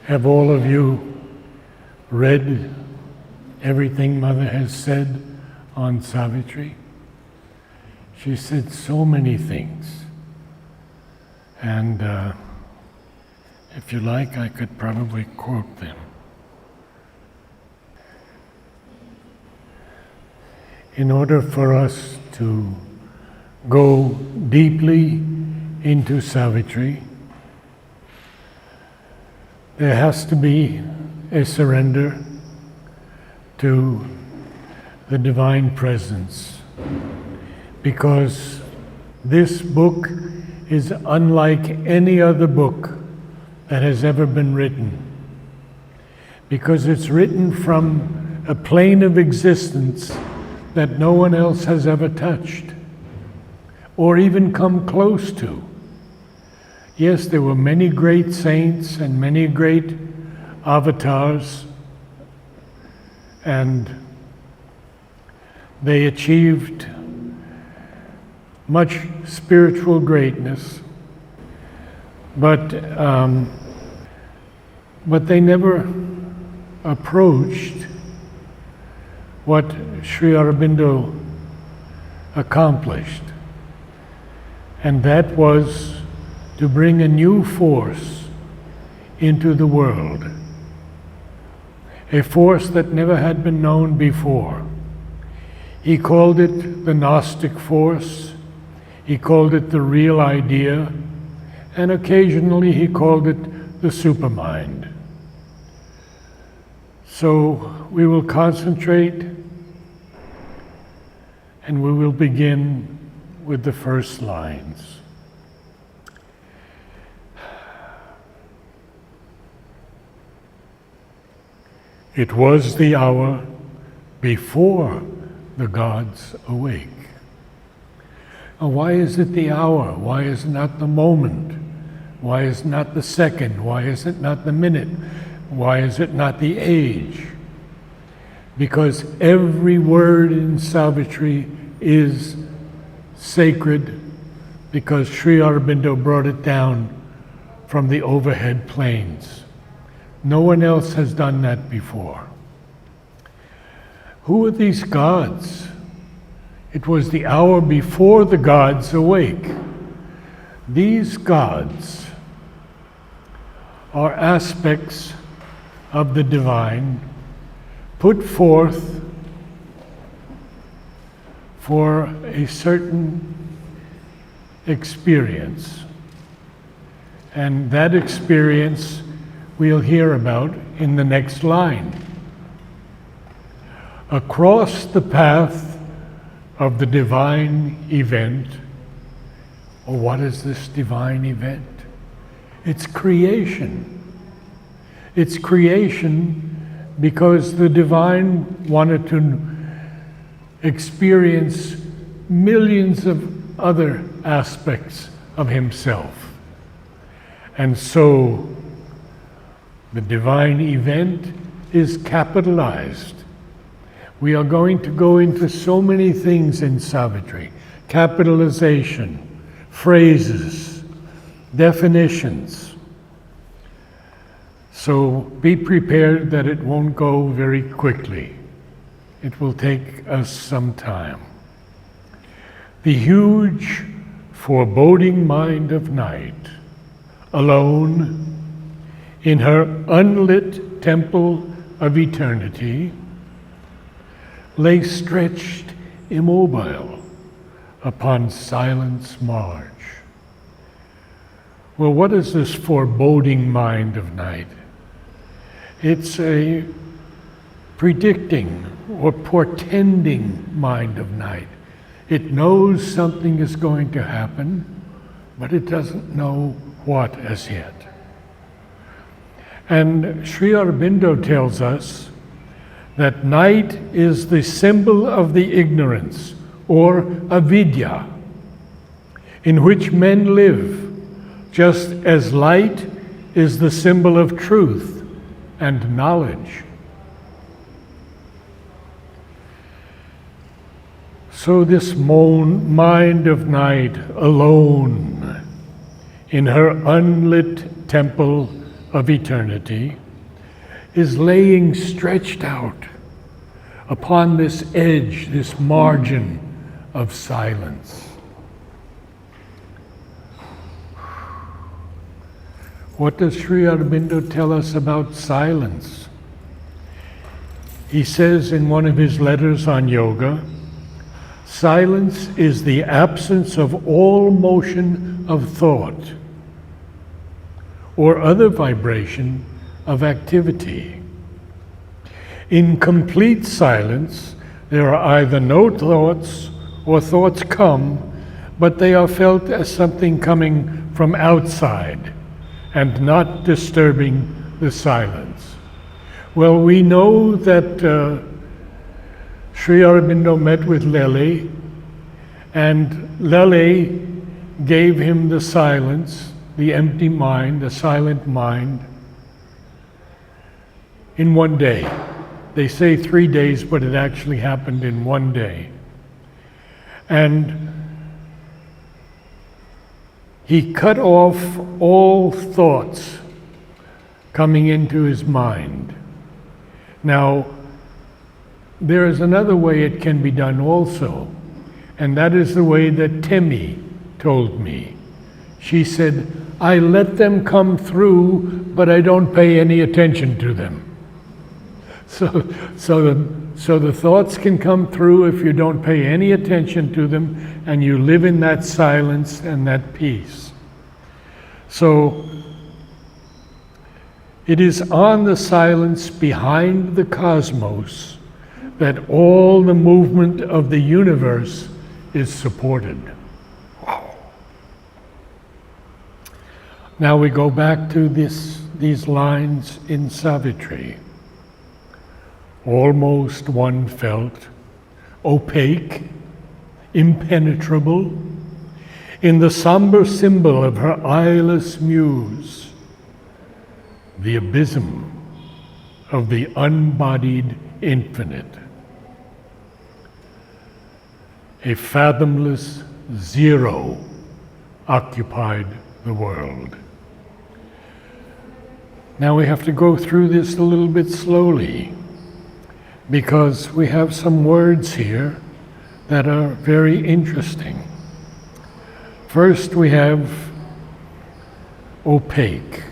Have all of you read everything Mother has said on Savitri? She said so many things. And if you like, I could probably quote them. In order for us to go deeply into Savitri, there has to be a surrender to the Divine Presence, because this book is unlike any other book that has ever been written, because it's written from a plane of existence that no one else has ever touched or even come close to. Yes, there were many great saints and many great avatars, and they achieved much spiritual greatness, but they never approached what Sri Aurobindo accomplished, and that was to bring a new force into the world, a force that never had been known before. He called it the Gnostic force, he called it the real idea, and occasionally he called it the supermind. So we will concentrate, and we will begin with the first lines. It was the hour before the gods awake. Now, why is it the hour? Why is it not the moment? Why is it not the second? Why is it not the minute? Why is it not the age? Because every word in Savitri is sacred, because Sri Aurobindo brought it down from the overhead planes. No one else has done that before. Who are these gods? It was the hour before the gods awake. These gods are aspects of the divine put forth for a certain experience. And that experience we'll hear about in the next line. Across the path of the divine event, or what is this divine event? It's creation. It's creation because the divine wanted to experience millions of other aspects of himself. And so the divine event is capitalized. We are going to go into so many things in Savitri: capitalization, phrases, definitions. So be prepared that it won't go very quickly. It will take us some time. The huge, foreboding mind of night, alone in her unlit temple of eternity, lay stretched immobile upon silence marge. Well, what is this foreboding mind of night? It's a predicting or portending mind of night. It knows something is going to happen, but it doesn't know what as yet. And Sri Aurobindo tells us that night is the symbol of the ignorance, or avidya, in which men live, just as light is the symbol of truth and knowledge. So this mind of night, alone in her unlit temple of eternity, is laying stretched out upon this edge, this margin of silence. What does Sri Aurobindo tell us about silence? He says in one of his letters on yoga, silence is the absence of all motion of thought or other vibration of activity. In complete silence, there are either no thoughts or thoughts come, but they are felt as something coming from outside and not disturbing the silence. Well, we know that Sri Aurobindo met with Lele, and Lele gave him the silence, the empty mind, the silent mind, in one day. They say 3 days, but it actually happened in one day. And he cut off all thoughts coming into his mind. Now, there is another way it can be done also, and that is the way that Temi told me. She said, I let them come through, but I don't pay any attention to them. So the thoughts can come through if you don't pay any attention to them, and you live in that silence and that peace. So it is on the silence behind the cosmos that all the movement of the universe is supported. Wow. Now we go back to these lines in Savitri. Almost one felt, opaque, impenetrable, in the somber symbol of her eyeless muse, the abysm of the unbodied infinite. A fathomless zero occupied the world. Now we have to go through this a little bit slowly, because we have some words here that are very interesting. First, we have opaque.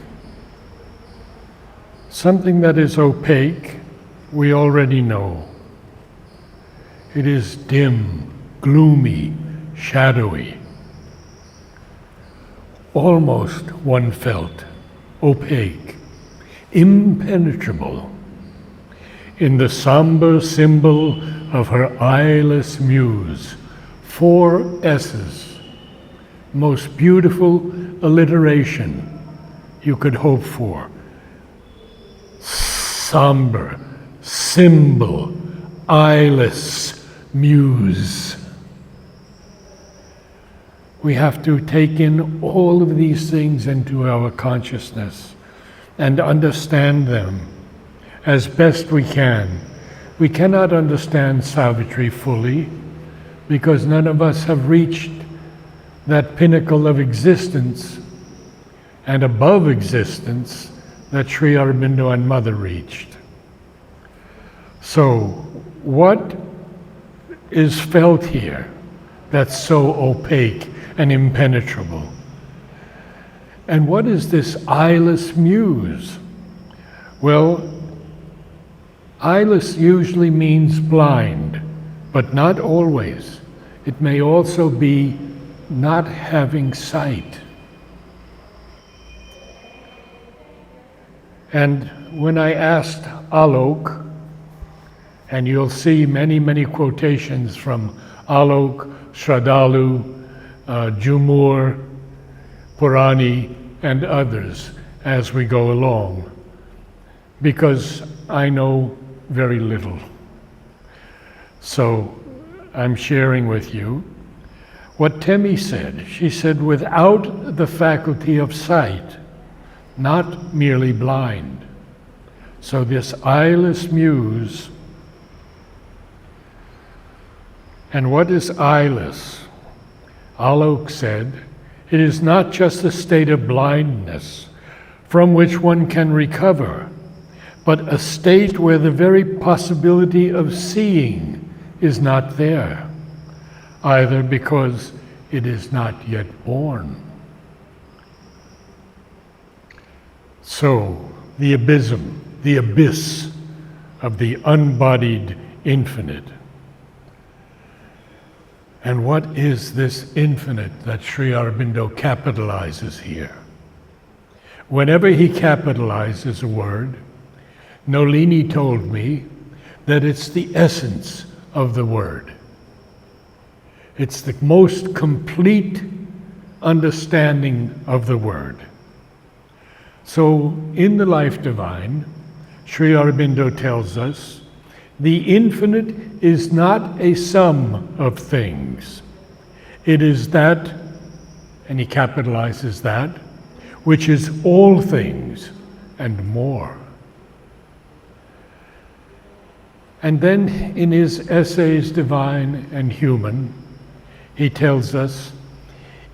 Something that is opaque, we already know. It is dim, gloomy, shadowy. Almost, one felt, opaque, impenetrable, in the somber symbol of her eyeless muse. 4 S's. Most beautiful alliteration you could hope for. Somber, symbol, eyeless, muse. We have to take in all of these things into our consciousness and understand them as best we can. We cannot understand Savitri fully because none of us have reached that pinnacle of existence and above existence that Sri Aurobindo and Mother reached. So, what is felt here that's so opaque and impenetrable? And what is this eyeless muse? Well, eyeless usually means blind, but not always. It may also be not having sight. And when I asked Alok, and you'll see many, many quotations from Alok, Shradhalu, Jumur, Purani, and others as we go along, because I know very little. So I'm sharing with you what Temi said. She said, without the faculty of sight, not merely blind. So this eyeless muse. And what is eyeless? Alok said, it is not just a state of blindness, from which one can recover, but a state where the very possibility of seeing is not there, either because it is not yet born. So, the abysm, the abyss of the unbodied infinite. And what is this infinite that Sri Aurobindo capitalizes here? Whenever he capitalizes a word, Nolini told me that it's the essence of the word. It's the most complete understanding of the word. So, in the Life Divine, Sri Aurobindo tells us, the infinite is not a sum of things. It is that, and he capitalizes that, which is all things and more. And then in his essays, Divine and Human, he tells us,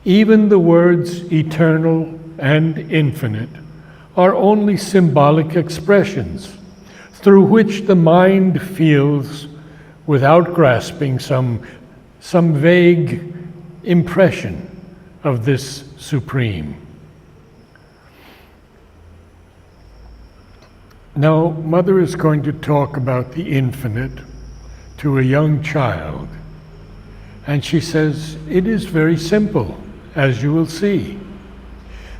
even the words eternal and infinite are only symbolic expressions through which the mind feels, without grasping, some vague impression of this supreme. Now, Mother is going to talk about the infinite to a young child, and she says, it is very simple, as you will see.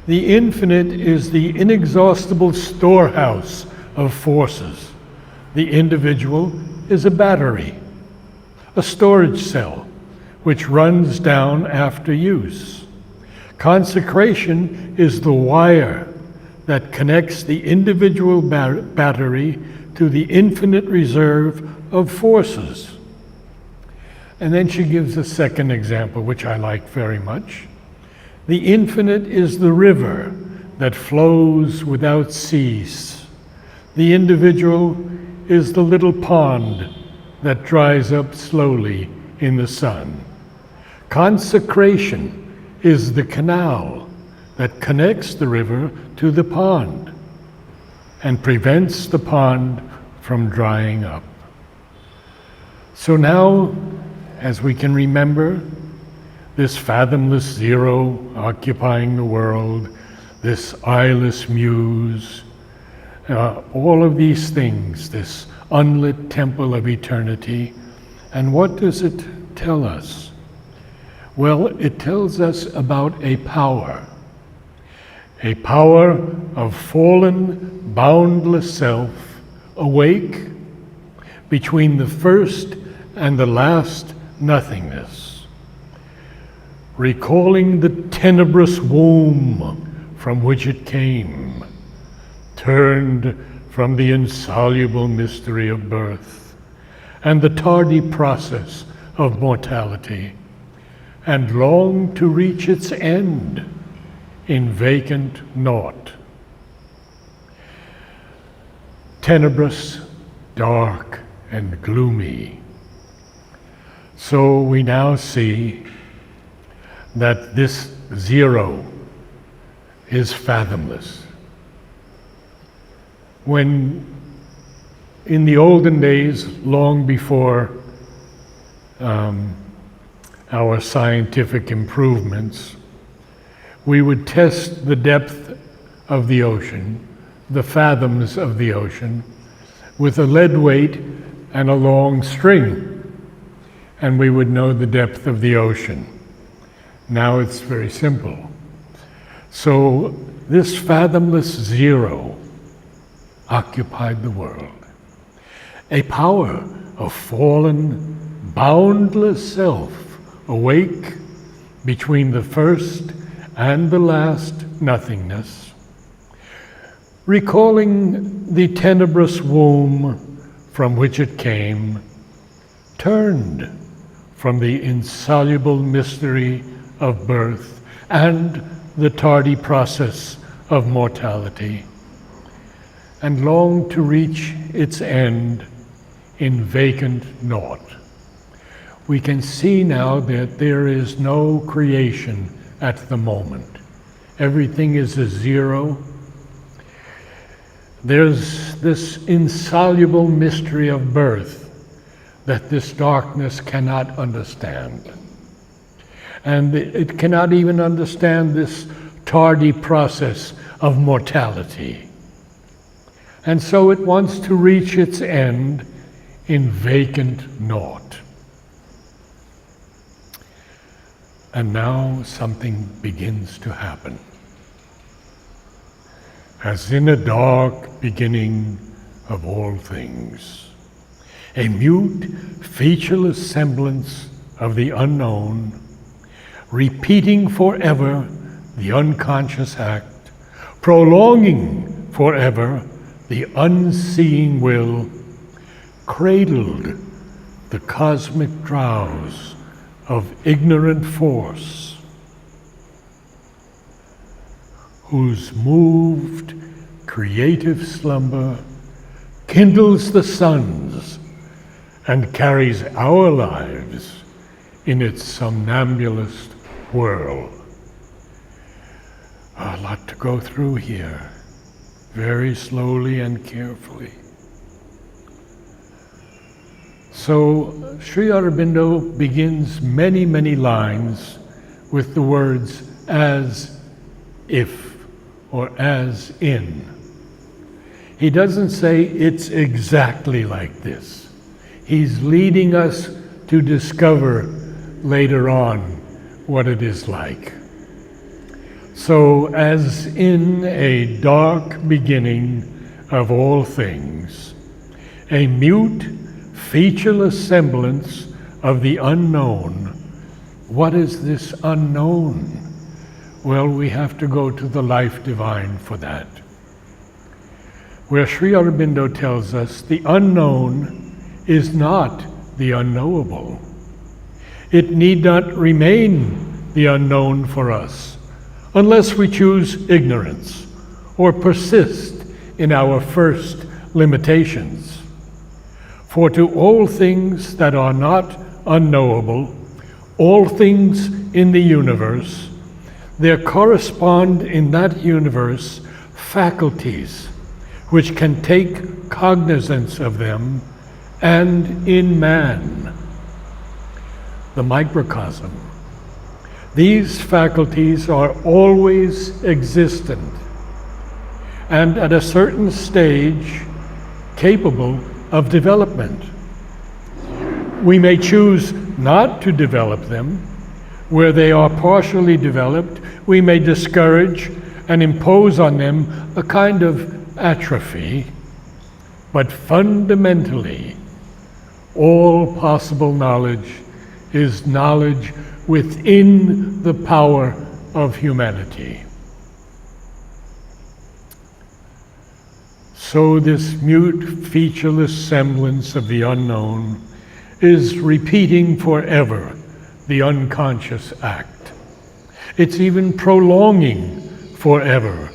The infinite is the inexhaustible storehouse of forces. The individual is a battery, a storage cell, which runs down after use. Consecration is the wire that connects the individual battery to the infinite reserve of forces. And then she gives a second example, which I like very much. The infinite is the river that flows without cease. The individual is the little pond that dries up slowly in the sun. Consecration is the canal that connects the river to the pond and prevents the pond from drying up. So now, as we can remember, this fathomless zero occupying the world, this eyeless muse, all of these things, this unlit temple of eternity. And what does it tell us? Well, it tells us about a power of fallen, boundless self, awake between the first and the last nothingness, recalling the tenebrous womb from which it came, turned from the insoluble mystery of birth and the tardy process of mortality, and longed to reach its end in vacant naught. Tenebrous, dark, and gloomy. So we now see that this zero is fathomless. When in the olden days, long before our scientific improvements, we would test the depth of the ocean, the fathoms of the ocean, with a lead weight and a long string, and we would know the depth of the ocean. Now it's very simple. So this fathomless zero occupied the world. A power of fallen, boundless self, awake between the first and the last nothingness, recalling the tenebrous womb from which it came, turned from the insoluble mystery of birth and the tardy process of mortality, and longed to reach its end in vacant naught. We can see now that there is no creation at the moment. Everything is a zero, There's this insoluble mystery of birth that this darkness cannot understand. And it cannot even understand this tardy process of mortality. And so it wants to reach its end in vacant naught. And now something begins to happen. As in a dark beginning of all things, a mute, featureless semblance of the unknown, repeating forever the unconscious act, prolonging forever the unseeing will, cradled the cosmic drowse of ignorant force, whose moved creative slumber kindles the suns and carries our lives in its somnambulist whirl. A lot to go through here, very slowly and carefully. So Sri Aurobindo begins many, many lines with the words as if or as in. He doesn't say it's exactly like this. He's leading us to discover later on what it is like. So, as in a dark beginning of all things, a mute, featureless semblance of the unknown. What is this unknown? Well, we have to go to the life divine for that. Where Sri Aurobindo tells us the unknown is not the unknowable. It need not remain the unknown for us unless we choose ignorance or persist in our first limitations. For to all things that are not unknowable, all things in the universe, there correspond in that universe faculties which can take cognizance of them, and in man, the microcosm. These faculties are always existent and at a certain stage capable of development. We may choose not to develop them. Where they are partially developed, we may discourage and impose on them a kind of atrophy, but fundamentally, all possible knowledge is knowledge within the power of humanity. So this mute, featureless semblance of the unknown is repeating forever the unconscious act. It's even prolonging forever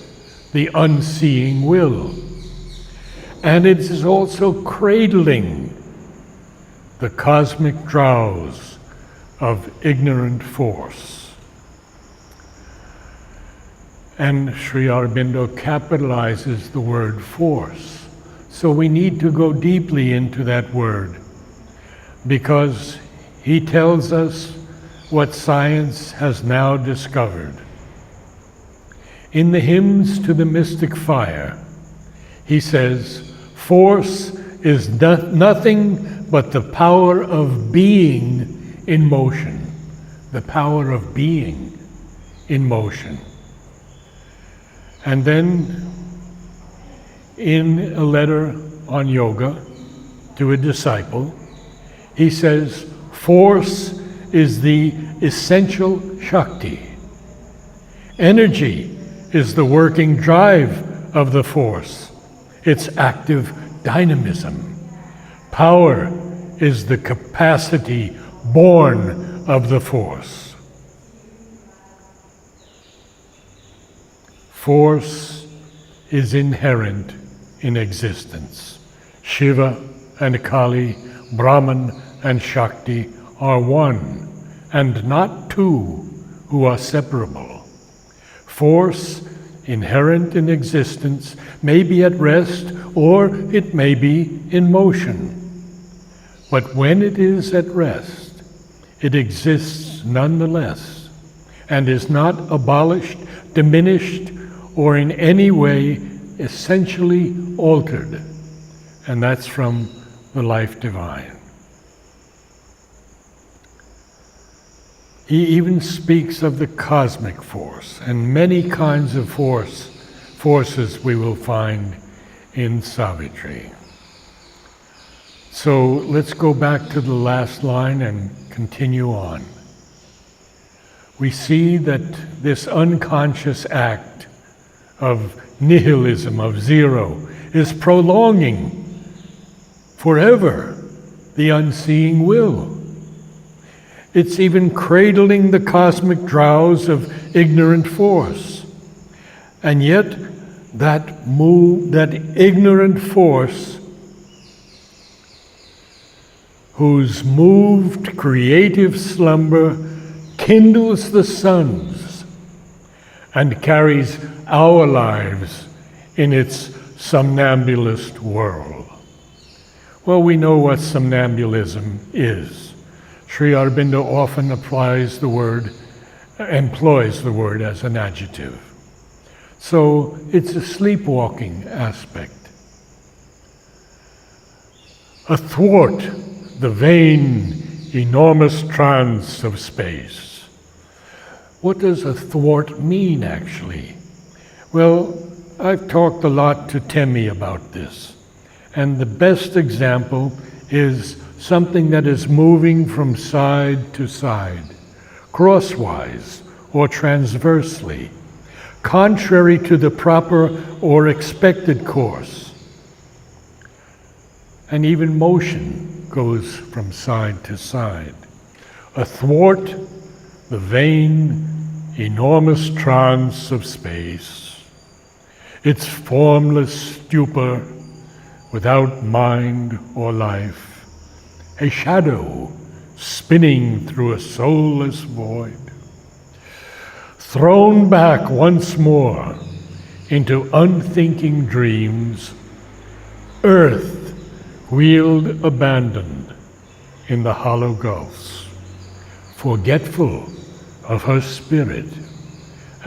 the unseeing will. And it is also cradling the cosmic drowse of ignorant force. And Sri Aurobindo capitalizes the word force. So we need to go deeply into that word, because he tells us what science has now discovered. In the hymns to the mystic fire, he says, force is nothing but the power of being in motion. The power of being in motion. And then, in a letter on yoga to a disciple, he says, force is the essential Shakti. Energy is the working drive of the force, its active dynamism. Power is the capacity born of the force. Force is inherent in existence. Shiva and Kali, Brahman and Shakti are one, and not two who are separable. Force inherent in existence, may be at rest or it may be in motion. But when it is at rest, it exists nonetheless and is not abolished, diminished, or in any way essentially altered. And that's from the Life Divine. He even speaks of the cosmic force and many kinds of forces we will find in Savitri. So let's go back to the last line and continue on. We see that this unconscious act of nihilism, of zero, is prolonging forever the unseeing will. It's even cradling the cosmic drowse of ignorant force. And yet, that ignorant force, whose moved creative slumber kindles the suns and carries our lives in its somnambulist whirl. Well, we know what somnambulism is. Sri Aurobindo often employs the word as an adjective. So it's a sleepwalking aspect. Athwart the vain, enormous trance of space. What does athwart mean, actually? Well, I've talked a lot to Temi about this, and the best example is something that is moving from side to side, crosswise or transversely, contrary to the proper or expected course. And even motion goes from side to side. Athwart the vain, enormous trance of space, its formless stupor without mind or life, a shadow spinning through a soulless void, thrown back once more into unthinking dreams, earth wheeled abandoned in the hollow gulfs, forgetful of her spirit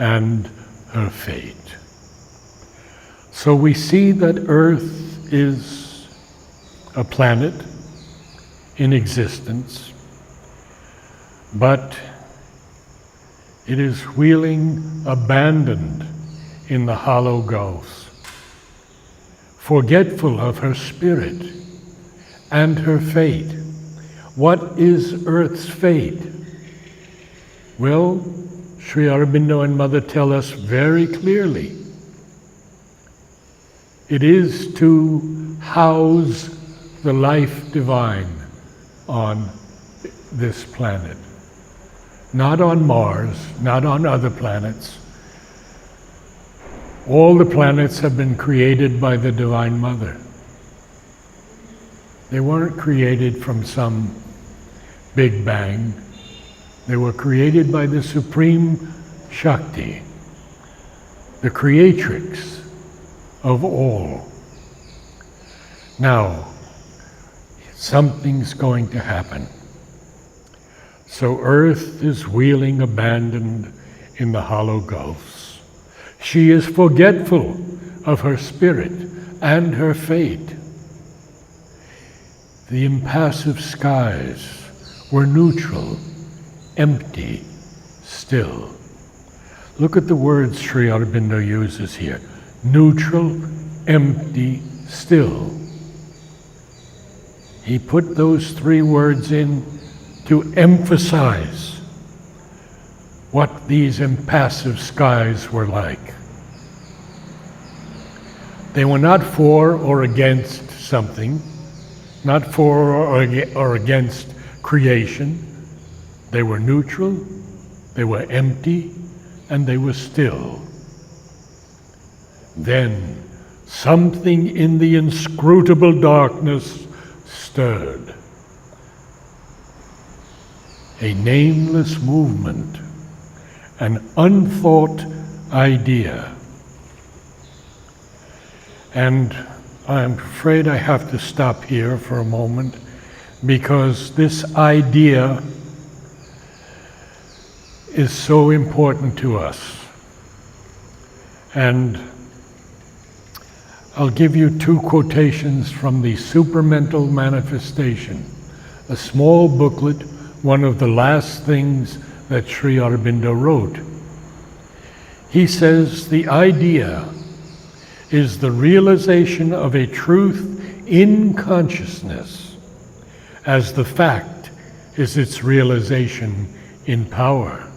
and her fate. So we see that Earth is a planet in existence, but it is wheeling abandoned in the hollow gulfs, forgetful of her spirit and her fate. What is Earth's fate? Well, Sri Aurobindo and Mother tell us very clearly. It is to house the life divine on this planet. Not on Mars, not on other planets. All the planets have been created by the Divine Mother. They weren't created from some Big Bang. They were created by the Supreme Shakti, the creatrix of all. Now, something's going to happen. So Earth is wheeling abandoned in the hollow gulfs. She is forgetful of her spirit and her fate. The impassive skies were neutral, empty, still. Look at the words Sri Aurobindo uses here. Neutral, empty, still. He put those three words in to emphasize what these impassive skies were like. They were not for or against something, not for or against creation. They were neutral, they were empty, and they were still. Then something in the inscrutable darkness stirred. A nameless movement, an unthought idea, And I'm afraid I have to stop here for a moment, because this idea is so important to us. And I'll give you two quotations from the Supramental Manifestation, a small booklet, one of the last things that Sri Aurobindo wrote. He says, the idea is the realization of a truth in consciousness, as the fact is its realization in power.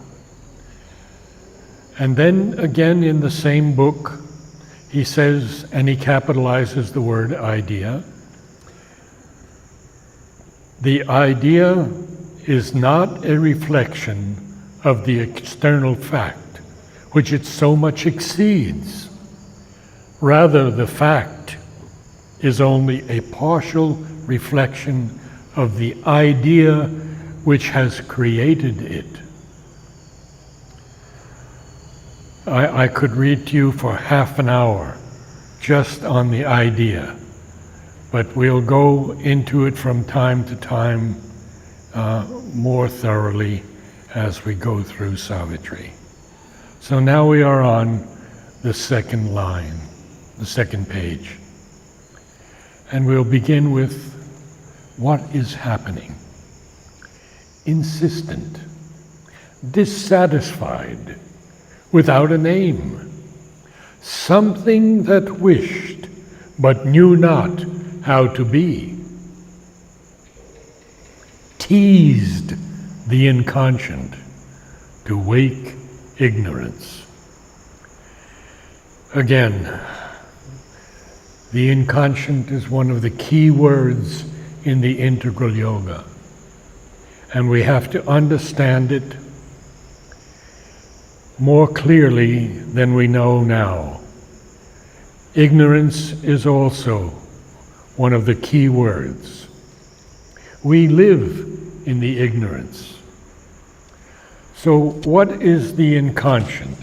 And then again in the same book, he says, and he capitalizes the word idea, the idea is not a reflection of the external fact, which it so much exceeds. Rather, the fact is only a partial reflection of the idea which has created it. I could read to you for half an hour just on the idea, but we'll go into it from time to time more thoroughly as we go through Savitri. So now we are on the second line, the second page. And we'll begin with what is happening. Insistent, dissatisfied, without a name, something that wished but knew not how to be. Teased the inconscient to wake ignorance. Again, the inconscient is one of the key words in the integral yoga, and we have to understand it more clearly than we know now. Ignorance is also one of the key words. We live in the ignorance. So what is the inconscient?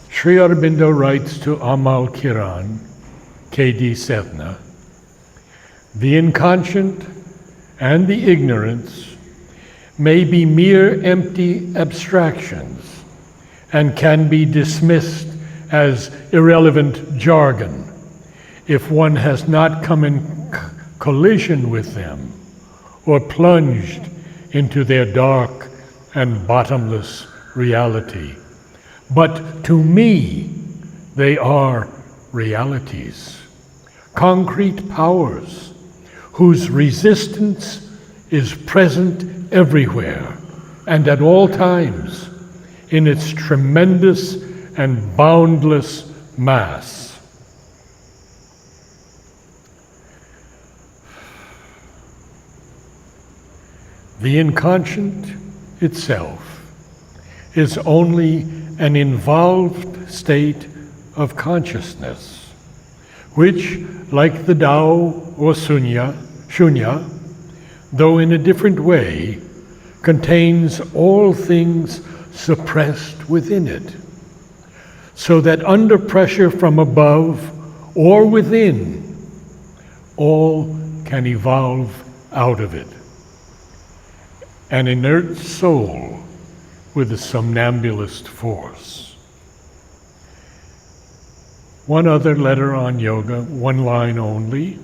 Sri Aurobindo writes to Amal Kiran, K.D. Setna, the inconscient and the ignorance may be mere empty abstractions and can be dismissed as irrelevant jargon if one has not come in collision with them or plunged into their dark and bottomless reality. But to me, they are realities, concrete powers whose resistance is present everywhere and at all times in its tremendous and boundless mass. The inconscient itself is only an involved state of consciousness, which, like the Tao or Shunya, though in a different way, contains all things suppressed within it, so that under pressure from above or within, all can evolve out of it. An inert soul with a somnambulist force. One other letter on yoga, one line only.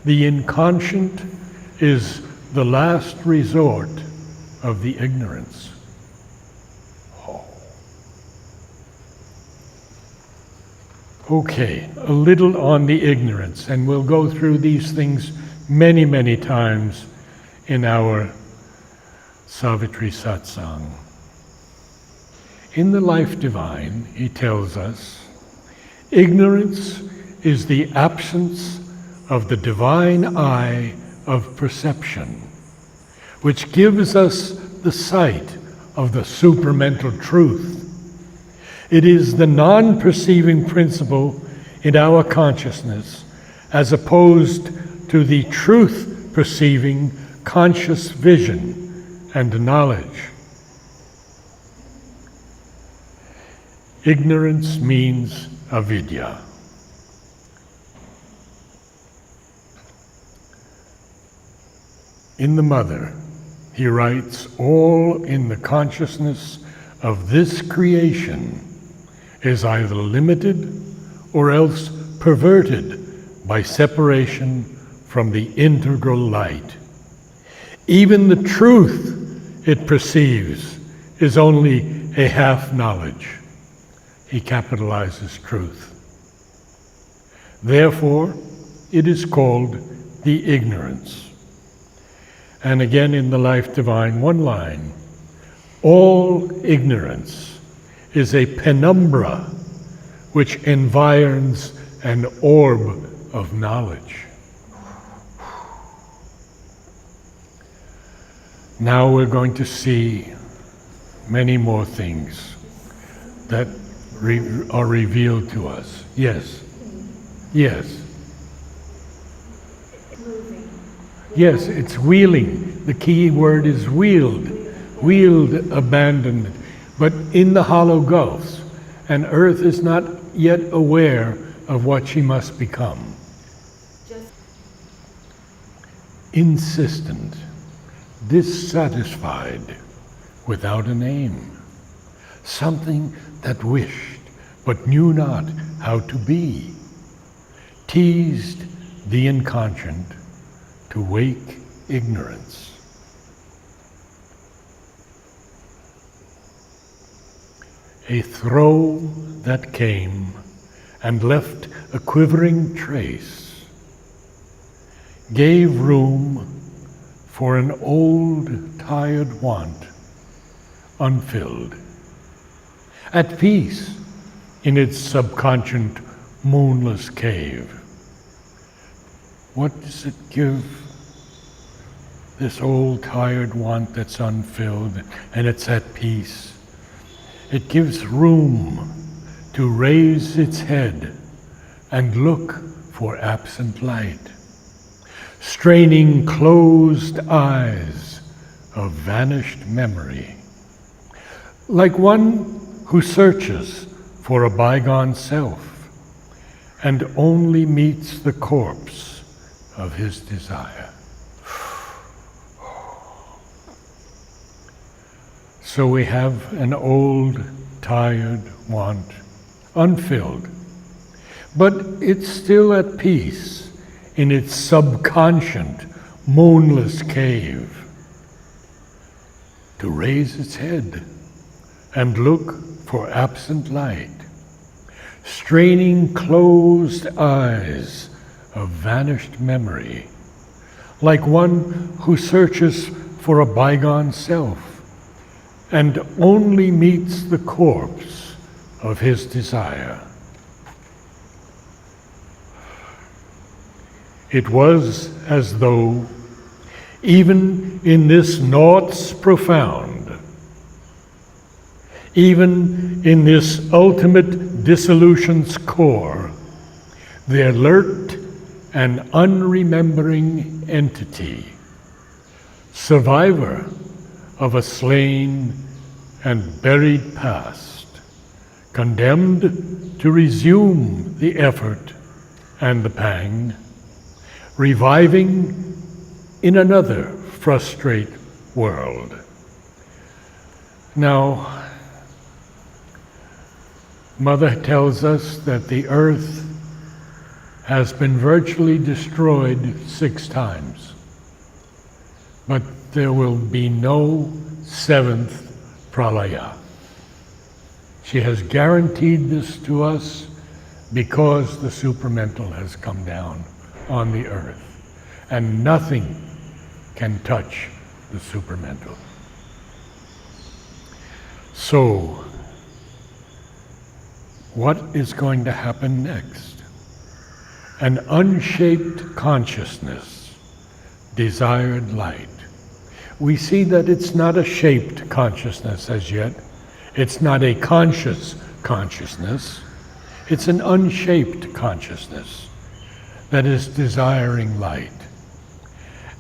The inconscient is the last resort of the ignorance. Okay, a little on the ignorance, and we'll go through these things many, many times in our Savitri Satsang. In the Life Divine, he tells us, ignorance is the absence of the divine eye of perception, which gives us the sight of the supramental truth. It is the non-perceiving principle in our consciousness, as opposed to the truth-perceiving conscious vision and knowledge. Ignorance means avidya. in the mother, he writes, all in the consciousness of this creation is either limited or else perverted by separation from the integral light. Even the truth it perceives is only a half knowledge. He capitalizes truth. Therefore, it is called the ignorance. And again in the Life Divine, one line, all ignorance is a penumbra which environs an orb of knowledge. Now we're going to see many more things that are revealed to us. Yes. Yes. Yes, it's wheeling. The key word is wheeled. Wheeled, abandoned, but in the hollow gulfs. And Earth is not yet aware of what she must become. Insistent, dissatisfied, without a name. Something that wished, but knew not how to be. Teased the inconscient to wake ignorance. A throe that came and left a quivering trace gave room for an old tired want unfilled, at peace in its subconscient moonless cave. What does it give? This old tired want that's unfilled and it's at peace. It gives room to raise its head and look for absent light, straining closed eyes of vanished memory, like one who searches for a bygone self and only meets the corpse of his desire. So we have an old, tired want, unfilled, but it's still at peace in its subconscient, moonless cave, to raise its head and look for absent light, straining closed eyes of vanished memory, like one who searches for a bygone self and only meets the corpse of his desire. It was as though, even in this naught's profound, even in this ultimate dissolution's core, there lurked an unremembering entity, survivor of a slain and buried past, condemned to resume the effort and the pang, reviving in another frustrate world. Now, Mother tells us that the earth has been virtually destroyed 6 times, but there will be no 7th pralaya. She has guaranteed this to us because the supramental has come down on the earth, and nothing can touch the supramental. So, what is going to happen next? An unshaped consciousness, desired light. We see that it's not a shaped consciousness as yet. It's not a conscious consciousness. It's an unshaped consciousness that is desiring light.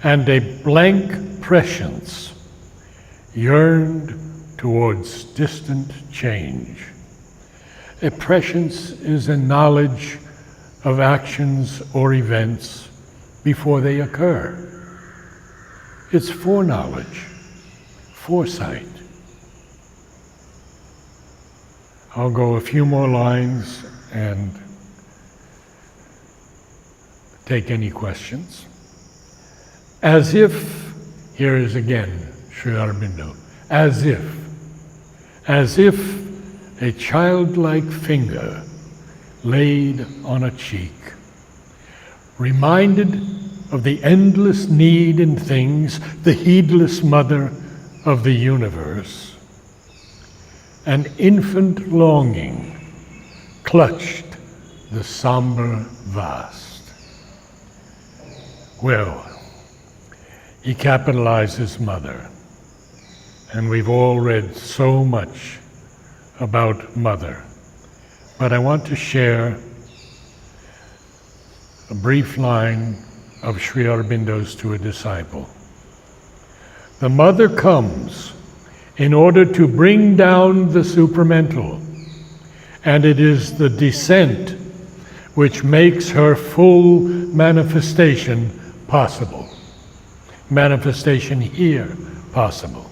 And a blank prescience yearned towards distant change. A prescience is a knowledge of actions or events before they occur. It's foreknowledge, foresight. I'll go a few more lines and take any questions. As if, here is again Sri Aurobindo, as if a childlike finger laid on a cheek, reminded of the endless need in things, the heedless mother of the universe. An infant longing clutched the somber vast. Well, he capitalizes mother, and we've all read so much about mother, but I want to share a brief line of Sri Aurobindo's To a Disciple. The mother comes in order to bring down the supramental, and it is the descent which makes her full manifestation possible. Manifestation here possible.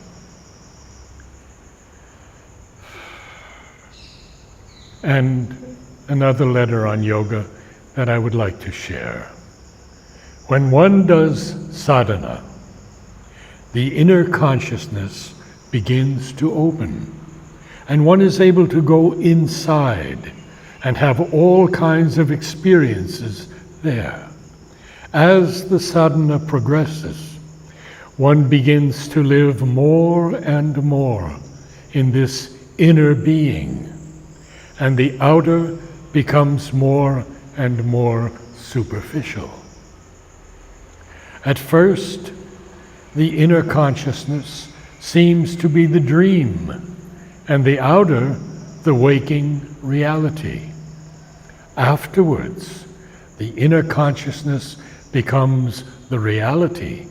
And another letter on yoga that I would like to share. When one does sadhana, the inner consciousness begins to open, and one is able to go inside and have all kinds of experiences there. As the sadhana progresses, one begins to live more and more in this inner being, and the outer becomes more and more superficial. At first, the inner consciousness seems to be the dream, and the outer, the waking reality. Afterwards, the inner consciousness becomes the reality,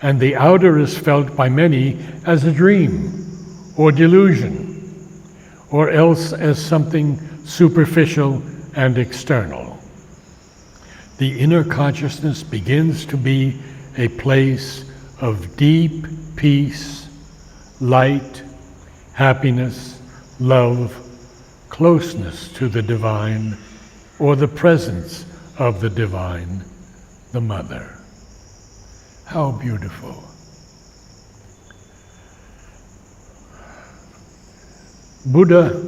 and the outer is felt by many as a dream or delusion, or else as something superficial and external. The inner consciousness begins to be a place of deep peace, light, happiness, love, closeness to the divine, or the presence of the divine, the mother. How beautiful. Buddha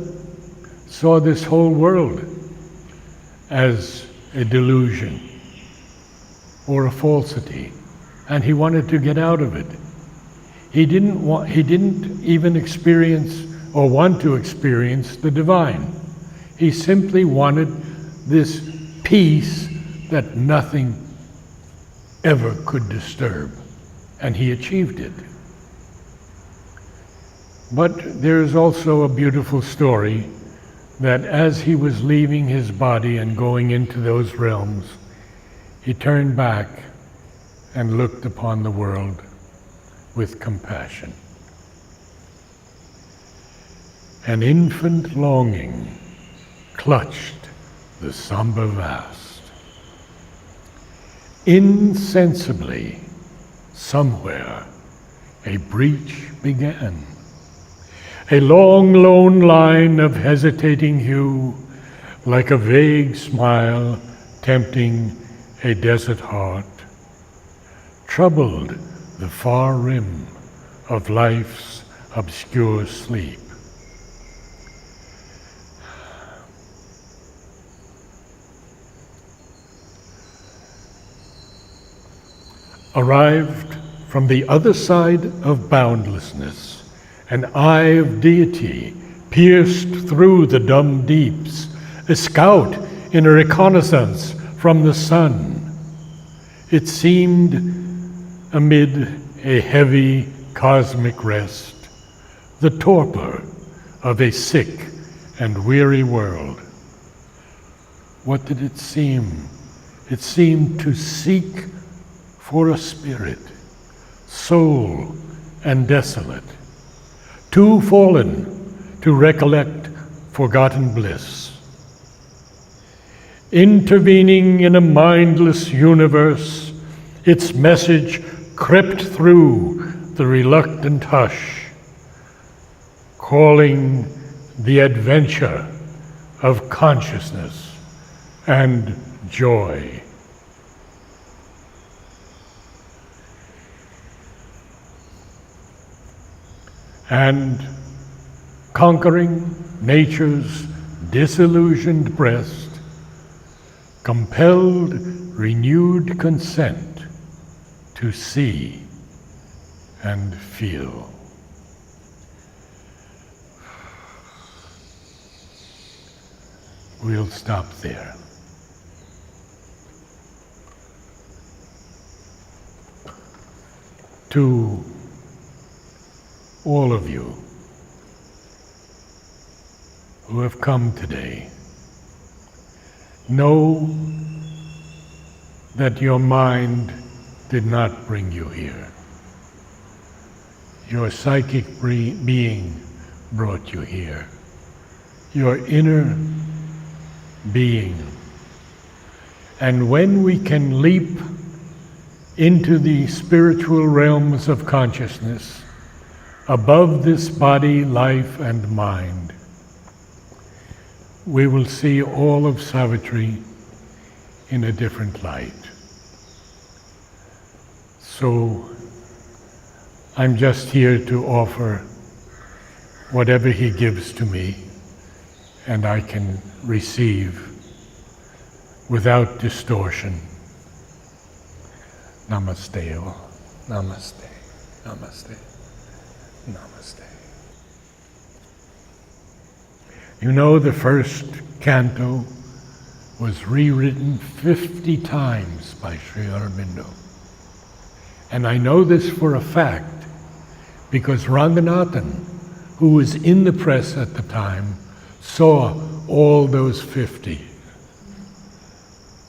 saw this whole world as a delusion or a falsity, and he wanted to get out of it. He didn't even experience or want to experience the divine. He simply wanted this peace that nothing ever could disturb, and he achieved it. But there's also a beautiful story that as he was leaving his body and going into those realms, he turned back and looked upon the world with compassion. An infant longing clutched the somber vast. Insensibly, somewhere, a breach began. A long, lone line of hesitating hue, like a vague smile tempting a desert heart, troubled the far rim of life's obscure sleep. Arrived from the other side of boundlessness, an eye of deity pierced through the dumb deeps, a scout in a reconnaissance from the sun. It seemed amid a heavy cosmic rest, the torpor of a sick and weary world. What did it seem? It seemed to seek for a spirit, soul and desolate, too fallen to recollect forgotten bliss. Intervening in a mindless universe, its message crept through the reluctant hush, calling the adventure of consciousness and joy. And conquering nature's disillusioned breast, compelled renewed consent to see and feel. We'll stop there. To all of you who have come today, know that your mind did not bring you here. Your psychic being brought you here. Your inner being. And when we can leap into the spiritual realms of consciousness, above this body, life, and mind, we will see all of Savitri in a different light. So I'm just here to offer whatever he gives to me, and I can receive without distortion. Namaste all. Namaste. Namaste. Namaste. You know, the first canto was rewritten 50 times by Sri Aurobindo. And I know this for a fact because Ranganathan, who was in the press at the time, saw all those 50.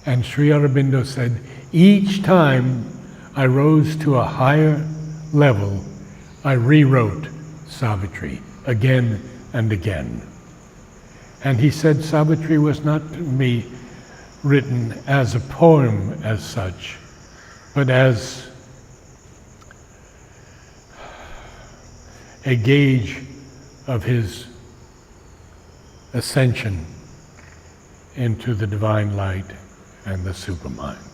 And Sri Aurobindo said, each time I rose to a higher level, I rewrote Savitri again and again. And he said Savitri was not to be written as a poem as such, but as a gauge of his ascension into the divine light and the supermind.